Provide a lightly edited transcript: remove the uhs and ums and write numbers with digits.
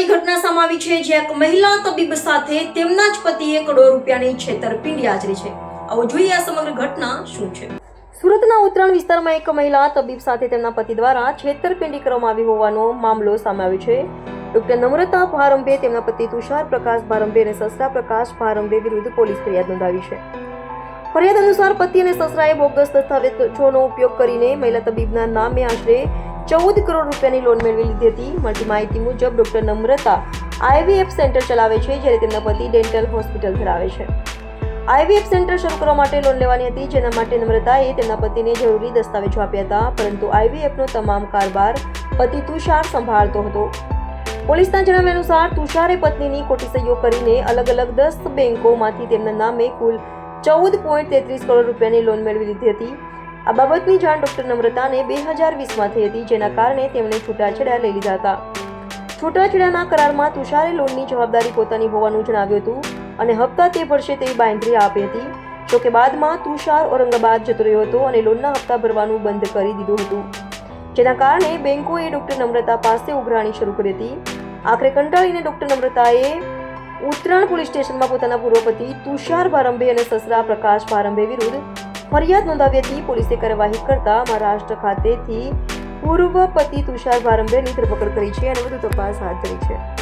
દુઃખદાયી ઘટના સામે આવી છે, જ્યાં એક મહિલા તબીબ સાથે તેમના જ પતિએ કરોડો રૂપિયાની છેતરપિંડી આચરી છે. આવો જોઈએ આ સમગ્ર ઘટના શું છે. સુરતના ઉત્તરાણ વિસ્તારમાં એક મહિલા તબીબ સાથે તેમના પતિ દ્વારા છેતરપિંડી કરવામાં આવી હોવાનો મામલો સામે આવ્યો છે. ડોક્ટર નમ્રતા ભારંભે તેમના પતિ તુષાર પ્રકાશ ભારંભે અને સસરા પ્રકાશ ભારંભે વિરુદ્ધ પોલીસ ફરિયાદ નોંધાવી છે. ફરિયાદ અનુસાર પતિ અને સસરાએ બોગસ દસ્તાવેજોનો ઉપયોગ કરીને મહિલા તબીબના નામે આશરે 14 કરોડ રૂપિયાની લોન મેળવી લીધી હતી. મળતી માહિતી મુજબ ડોક્ટર નમ્રતા IVF સેન્ટર ચલાવે છે, જ્યારે તેમના પતિ ડેન્ટલ હોસ્પિટલ ધરાવે છે. IVF સેન્ટર શરૂ કરવા માટે લોન લેવાની હતી, જેના માટે નમ્રતાએ તેમના પતિને જરૂરી દસ્તાવેજો આપ્યા હતા, પરંતુ IVFનો તમામ કારભાર પતિ તુષાર સંભાળતો હતો. પોલીસના જણાવ્યા અનુસાર તુષારે પત્નીની ખોટી સહીઓ કરીને અલગ અલગ 10 બેંકોમાંથી તેમના નામે કુલ 14.33 કરોડ રૂપિયાની લોન મેળવી લીધી હતી. આ બાબતની જાણ ડોક્ટર નમ્રતાને 2020માં થઈ હતી, જેના કારણે તેમણે છૂટાછેડા લઈ લીધા હતા. છૂટાછેડાના કરારમાં તુષારે લોનની જવાબદારી પોતાની હોવાનું જણાવ્યું હતું અને હપ્તા તે ભરશે તેવી બાંયધરી આપી હતી. જોકે બાદમાં તુષાર ઔરંગાબાદ જતો રહ્યો હતો અને લોનના હપ્તા ભરવાનું બંધ કરી દીધું હતું, જેના કારણે બેંકોએ ડોક્ટર નમ્રતા પાસે ઉઘરાણી શરૂ કરી હતી. આખરે કંટાળીને ડોક્ટર નમ્રતાએ ઉત્તરાણ પોલીસ સ્ટેશનમાં પોતાના પૂર્વ પતિ તુષાર ભારંભે અને સસરા પ્રકાશ ભારંભે વિરુદ્ધ ફરિયાદ નોંધાવી હતી. પોલીસે કાર્યવાહી કરતા મહારાષ્ટ્ર ખાતેથી પૂર્વ પતિ તુષાર ભારંભેની ધરપકડ કરી છે અને વધુ તપાસ હાથ ધરી છે.